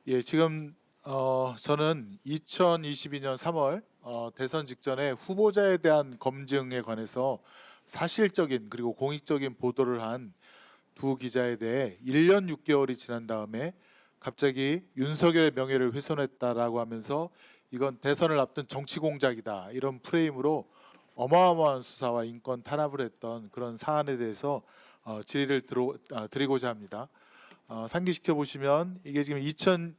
예, 지금 저는 2022년 3월 대선 직전에 후보자에 대한 검증에 관해서 사실적인 그리고 공익적인 보도를 한 두 기자에 대해 1년 6개월이 지난 다음에 갑자기 윤석열의 명예를 훼손했다라고 하면서 이건 대선을 앞둔 정치 공작이다, 이런 프레임으로 어마어마한 수사와 인권 탄압을 했던 그런 사안에 대해서 질의를 드리고자 합니다. 상기시켜 보시면 이게 지금 2023년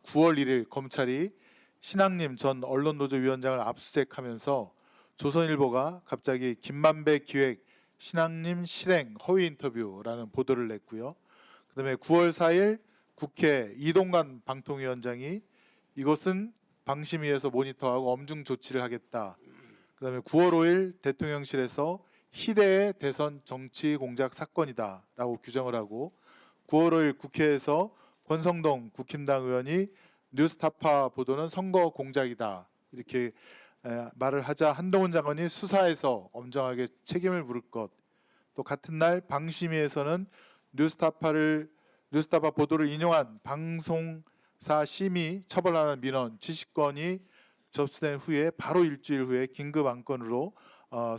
9월 1일 검찰이 신학님 전 언론노조위원장을 압수수색하면서 조선일보가 갑자기 김만배 기획 신학님 실행 허위 인터뷰라는 보도를 냈고요. 그다음에 9월 4일 국회 이동관 방통위원장이 이것은 방심위에서 모니터하고 엄중 조치를 하겠다. 그다음에 9월 5일 대통령실에서 희대의 대선 정치 공작 사건이다라고 규정을 하고 9월 5일 국회에서 권성동 국힘당 의원이 뉴스타파 보도는 선거 공작이다, 이렇게 말을 하자 한동훈 장관이 수사에서 엄정하게 책임을 물을 것. 또 같은 날 방심위에서는 뉴스타파 보도를 인용한 방송사 심의 처벌하는 민원 70건이 접수된 후에 바로 일주일 후에 긴급 안건으로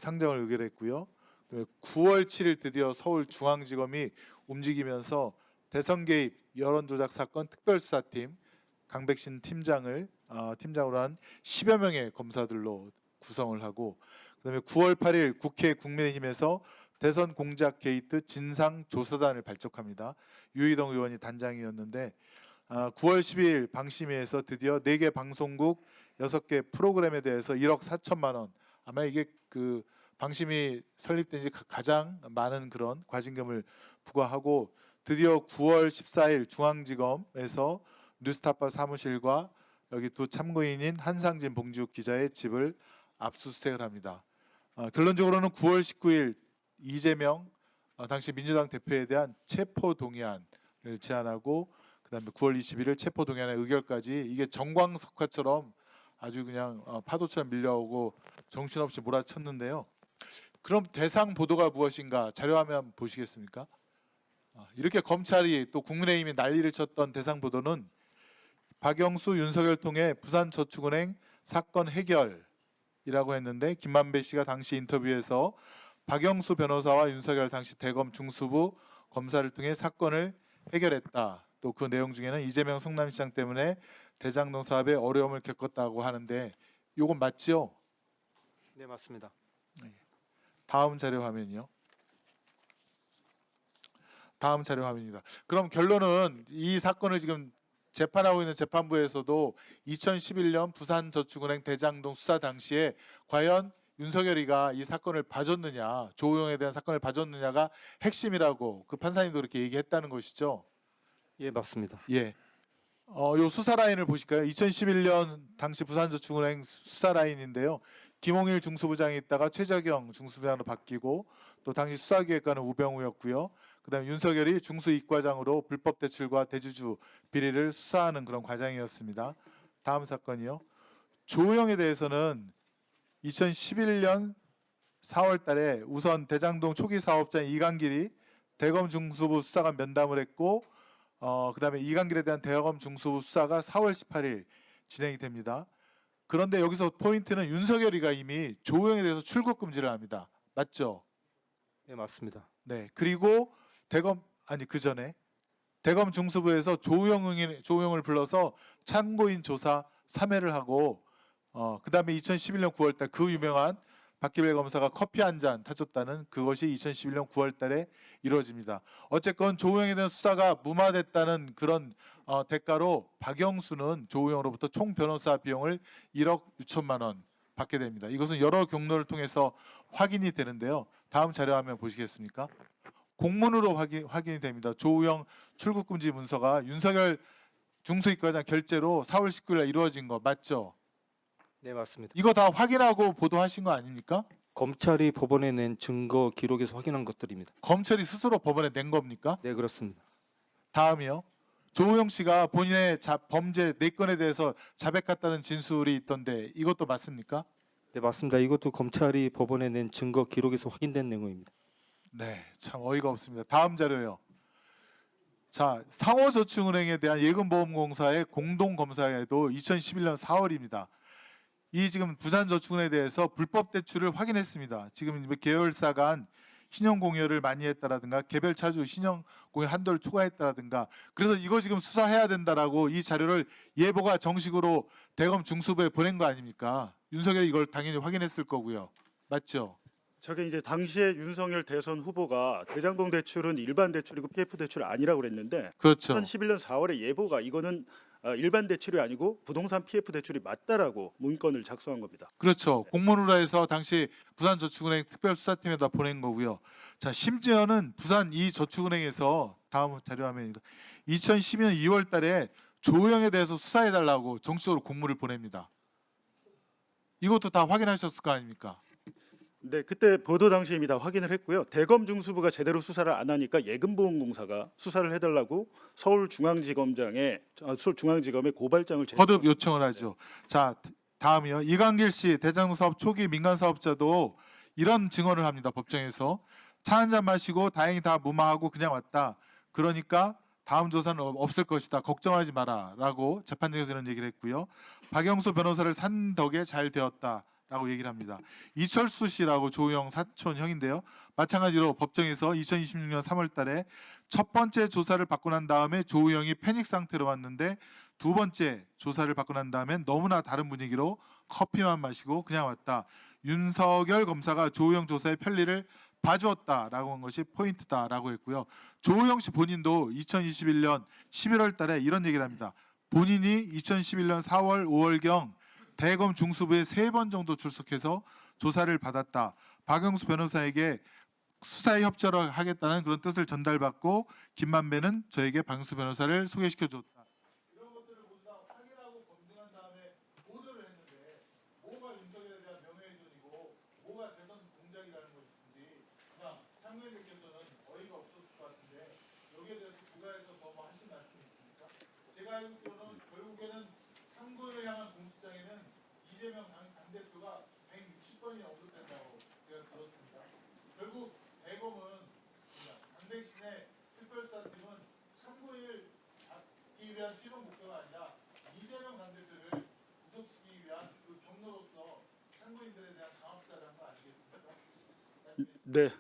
상정을 의결했고요. 9월 7일 드디어 서울중앙지검이 움직이면서 대선 개입 여론조작 사건 특별수사팀 강백신 팀장으로 한 10여 명의 검사들로 구성을 하고, 그다음에 9월 8일 국회 국민의힘에서 대선 공작 게이트 진상조사단을 발족합니다. 유희동 의원이 단장이었는데 9월 12일 방심위에서 드디어 4개 방송국 6개 프로그램에 대해서 1억 4천만 원, 아마 이게 그 방심위 설립된 지 가장 많은 그런 과징금을 부과하고, 드디어 9월 14일 중앙지검에서 뉴스타파 사무실과 여기 두 참고인인 한상진 봉지욱 기자의 집을 압수수색을 합니다. 결론적으로는 9월 19일 이재명 당시 민주당 대표에 대한 체포동의안을 제안하고, 그다음에 9월 21일 체포동의안의 의결까지, 이게 정광석화처럼 아주 그냥 파도처럼 밀려오고 정신없이 몰아쳤는데요. 그럼 대상 보도가 무엇인가 자료화면 보시겠습니까? 이렇게 검찰이 또 국민의힘이 난리를 쳤던 대상 보도는 박영수, 윤석열 통해 부산저축은행 사건 해결이라고 했는데, 김만배 씨가 당시 인터뷰에서 박영수 변호사와 윤석열 당시 대검 중수부 검사를 통해 사건을 해결했다. 또 그 내용 중에는 이재명 성남시장 때문에 대장동 사업에 어려움을 겪었다고 하는데, 이건 맞지요? 네, 맞습니다. 다음 자료 화면이요. 다음 자료 화면입니다. 그럼 결론은 이 사건을 지금 재판하고 있는 재판부에서도 2011년 부산저축은행 대장동 수사 당시에 과연 윤석열이가 이 사건을 봐줬느냐, 조우영에 대한 사건을 봐줬느냐가 핵심이라고 그 판사님도 그렇게 얘기했다는 것이죠. 예, 맞습니다. 예. 요 수사 라인을 보실까요? 2011년 당시 부산저축은행 수사 라인인데요. 김홍일 중수부장이 있다가 최재경 중수부장으로 바뀌고, 또 당시 수사기획관은 우병우였고요. 그다음에 윤석열이 중수이과장으로 불법 대출과 대주주 비리를 수사하는 그런 과정이었습니다. 다음 사건이요. 조우영에 대해서는 2011년 4월 달에 우선 대장동 초기 사업자인 이강길이 대검 중수부 수사관 면담을 했고, 그다음에 이강길에 대한 대검 중수부 수사가 4월 18일 진행이 됩니다. 그런데 여기서 포인트는 윤석열이가 이미 조우영에 대해서 출국 금지를 합니다. 맞죠? 네, 맞습니다. 네. 그리고 그 전에 대검 중수부에서 조우영을 불러서 참고인 조사 3회를 하고, 그다음에 2011년 9월달 그 유명한 박기별 검사가 커피 한 잔 타줬다는 그것이 2011년 9월달에 이루어집니다. 어쨌건 조우영에 대한 수사가 무마됐다는 그런 대가로 박영수는 조우영으로부터 총 변호사 비용을 1억 6천만 원 받게 됩니다. 이것은 여러 경로를 통해서 확인이 되는데요. 다음 자료 화면 보시겠습니까? 공문으로 확인이 됩니다. 조우영 출국금지 문서가 윤석열 중수이과장 결재로 4월 19일 날 이루어진 거 맞죠? 네, 맞습니다. 이거 다 확인하고 보도하신 거 아닙니까? 검찰이 법원에 낸 증거 기록에서 확인한 것들입니다. 검찰이 스스로 법원에 낸 겁니까? 네, 그렇습니다. 다음이요. 조우영 씨가 본인의 범죄 4건에 대해서 자백했다는 진술이 있던데 이것도 맞습니까? 네, 맞습니다. 이것도 검찰이 법원에 낸 증거 기록에서 확인된 내용입니다. 네, 참 어이가 없습니다. 다음 자료요. 자, 상호저축은행에 대한 예금보험공사의 공동검사에도 2011년 4월입니다. 이 지금 부산저축은행에 대해서 불법 대출을 확인했습니다. 지금 계열사 간 신용공여를 많이 했다라든가 개별 차주 신용공여 한도를 초과했다라든가 그래서 이거 지금 수사해야 된다라고 이 자료를 예보가 정식으로 대검 중수부에 보낸 거 아닙니까? 윤석열이 이걸 당연히 확인했을 거고요. 맞죠? 저게 이제 당시에 윤석열 대선 후보가 대장동 대출은 일반 대출이고 PF 대출 아니라고 그랬는데 그렇죠. 2011년 4월에 예보가 이거는 일반 대출이 아니고 부동산 PF 대출이 맞다라고 문건을 작성한 겁니다. 그렇죠. 공문으로 해서 당시 부산저축은행 특별수사팀에다 보낸 거고요. 자, 심지어는 부산 이 저축은행에서 다음 자료화면입니다. 2012년 2월 달에 조우영에 대해서 수사해달라고 정식으로 공문을 보냅니다. 이것도 다 확인하셨을 거 아닙니까? 네, 그때 보도 당시에 이미 다 확인을 했고요. 대검 중수부가 제대로 수사를 안 하니까 예금보험공사가 수사를 해달라고 서울중앙지검에 고발장을 거듭 요청을 하죠. 자, 다음이요. 이광길 씨 대장동 사업 초기 민간 사업자도 이런 증언을 합니다. 법정에서 차 한 잔 마시고 다행히 다 무마하고 그냥 왔다. 그러니까 다음 조사는 없을 것이다. 걱정하지 마라라고 재판장에서 이런 얘기를 했고요. 박영수 변호사를 산 덕에 잘 되었다라고 얘기를 합니다. 이철수 씨라고 조우영 사촌 형인데요. 마찬가지로 법정에서 2026년 3월달에 첫 번째 조사를 받고 난 다음에 조우영이 패닉 상태로 왔는데 두 번째 조사를 받고 난 다음엔 너무나 다른 분위기로 커피만 마시고 그냥 왔다. 윤석열 검사가 조우영 조사의 편리를 봐주었다라고 한 것이 포인트다라고 했고요. 조우영 씨 본인도 2021년 11월 달에 이런 얘기를 합니다. 본인이 2011년 4월, 5월경 대검 중수부에 3번 정도 출석해서 조사를 받았다. 박영수 변호사에게 수사에 협조를 하겠다는 그런 뜻을 전달받고 김만배는 저에게 박영수 변호사를 소개시켜줬다. 이런 것들을 모두 다 확인하고 검증한 다음에 보도를 했는데 뭐가 윤석열에 대한 명예훼손이고 뭐가 대선 공작이라는 것인지 그냥 참고인들께서는 어이가 없었을 것 같은데 여기에 대해서 부가에서 더 뭐 하신 말씀이 있습니까? 제가 알기로는 결국에는 참고인을 향한 공소장에는 이재명 당대표가 160번이나 언급된다고 제가 들었습니다. 결국 대검은 당대신의 특별수사팀은 참고인을 잡기 위한 최종 목표가 아니라 이재명 당대표를 구속시키기 위한 그 경로로서 참고인들에 대한 강압 수사를 한 거 아니겠습니까? 네.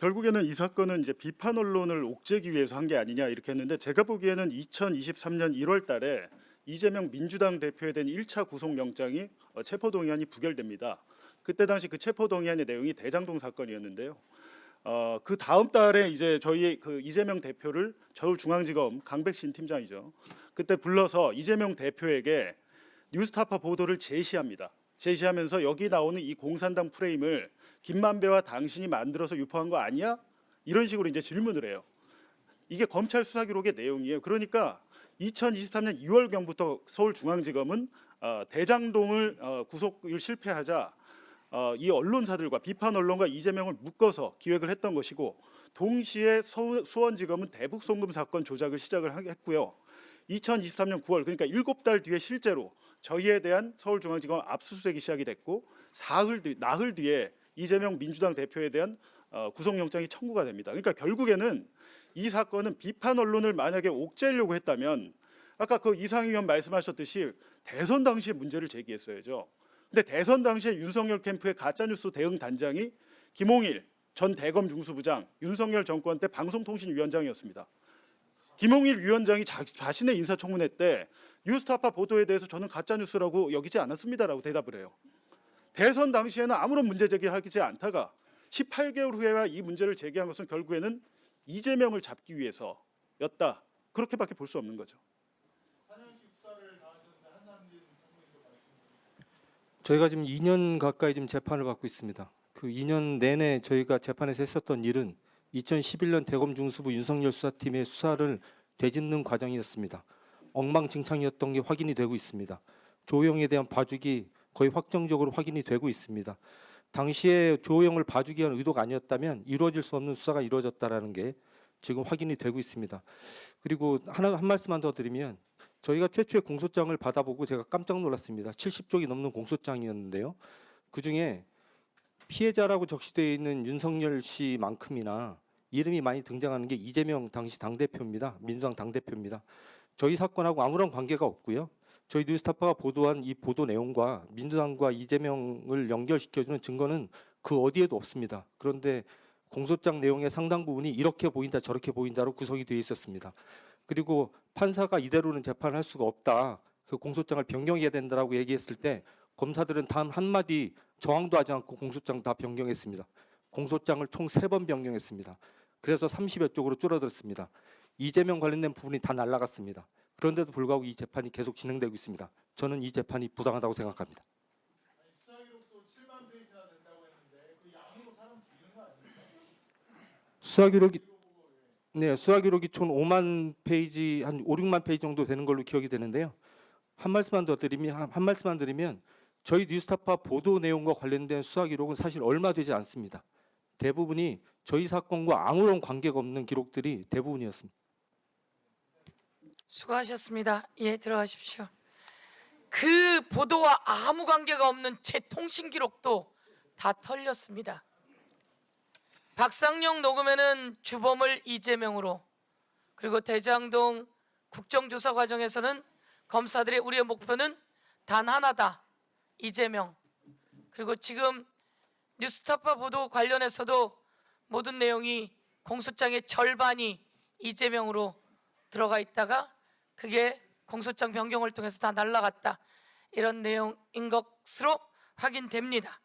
결국에는 이 사건은 이제 비판 언론을 옥죄기 위해서 한 게 아니냐 이렇게 했는데 제가 보기에는 2023년 1월 달에 이재명 민주당 대표에 대한 1차 구속영장이 체포동의안이 부결됩니다. 그때 당시 그 체포동의안의 내용이 대장동 사건이었는데요. 그 다음 달에 이제 저희 그 이재명 대표를 서울중앙지검 강백신 팀장이죠. 그때 불러서 이재명 대표에게 뉴스타파 보도를 제시합니다. 제시하면서 여기 나오는 이 공산당 프레임을 김만배와 당신이 만들어서 유포한 거 아니야? 이런 식으로 이제 질문을 해요. 이게 검찰 수사 기록의 내용이에요. 그러니까 2023년 2월경부터 서울중앙지검은 대장동을 구속을 실패하자 이 언론사들과 비판 언론과 이재명을 묶어서 기획을 했던 것이고 동시에 수원지검은 대북 송금 사건 조작을 시작을 했고요. 2023년 9월 그러니까 7달 뒤에 실제로 저희에 대한 서울중앙지검 압수수색이 시작이 됐고 나흘 뒤에 이재명 민주당 대표에 대한 구속영장이 청구가 됩니다. 그러니까 결국에는 이 사건은 비판 언론을 만약에 옥죄려고 했다면 아까 그 이상희 의원 말씀하셨듯이 대선 당시에 문제를 제기했어야죠. 근데 대선 당시에 윤석열 캠프의 가짜뉴스 대응 단장이 김홍일 전 대검 중수부장 윤석열 정권 때 방송통신위원장이었습니다. 김홍일 위원장이 자신의 인사청문회 때 뉴스타파 보도에 대해서 저는 가짜뉴스라고 여기지 않았습니다라고 대답을 해요. 대선 당시에는 아무런 문제 제기를 하지 않다가 18개월 후에야 이 문제를 제기한 것은 결국에는 이재명을 잡기 위해서였다. 그렇게밖에 볼 수 없는 거죠. 저희가 지금 2년 가까이 지금 재판을 받고 있습니다. 그 2년 내내 저희가 재판에서 했었던 일은 2011년 대검 중수부 윤석열 수사팀의 수사를 되짚는 과정이었습니다. 엉망진창이었던 게 확인이 되고 있습니다. 조우영에 대한 봐주기 거의 확정적으로 확인이 되고 있습니다. 당시에 조우영을 봐주기 위한 의도가 아니었다면 이루어질 수 없는 수사가 이루어졌다라는 게 지금 확인이 되고 있습니다. 그리고 한 말씀만 더 드리면 저희가 최초의 공소장을 받아보고 제가 깜짝 놀랐습니다. 70쪽이 넘는 공소장이었는데요. 그중에 피해자라고 적시되어 있는 윤석열 씨만큼이나 이름이 많이 등장하는 게 이재명 당시 당대표입니다. 민주당 당대표입니다. 저희 사건하고 아무런 관계가 없고요. 저희 뉴스타파가 보도한 이 보도 내용과 민주당과 이재명을 연결시켜주는 증거는 그 어디에도 없습니다. 그런데 공소장 내용의 상당 부분이 이렇게 보인다 저렇게 보인다로 구성이 되어 있었습니다. 그리고 판사가 이대로는 재판할 수가 없다. 그 공소장을 변경해야 된다라고 얘기했을 때 검사들은 단 한마디 저항도 하지 않고 공소장 다 변경했습니다. 공소장을 총 3번 변경했습니다. 그래서 30여 쪽으로 줄어들었습니다. 이재명 관련된 부분이 다 날아갔습니다. 그런데도 불구하고 이 재판이 계속 진행되고 있습니다. 저는 이 재판이 부당하다고 생각합니다. 수사 기록도 7만 페이지나 된다고 했는데 그 양으로 사람 죽이는 거 아닙니까? 수사 기록이 총 5만 페이지 한 5, 6만 페이지 정도 되는 걸로 기억이 되는데요. 한 말씀만 드리면 저희 뉴스타파 보도 내용과 관련된 수사 기록은 사실 얼마 되지 않습니다. 대부분이 저희 사건과 아무런 관계가 없는 기록들이 대부분이었습니다. 수고하셨습니다. 예, 들어가십시오. 그 보도와 아무 관계가 없는 제 통신 기록도 다 털렸습니다. 박상용 녹음에는 주범을 이재명으로, 그리고 대장동 국정조사 과정에서는 검사들의 우리의 목표는 단 하나다, 이재명. 그리고 지금 뉴스타파 보도 관련해서도 모든 내용이 공소장의 절반이 이재명으로 들어가 있다가 그게 공소장 변경을 통해서 다 날라갔다, 이런 내용인 것으로 확인됩니다.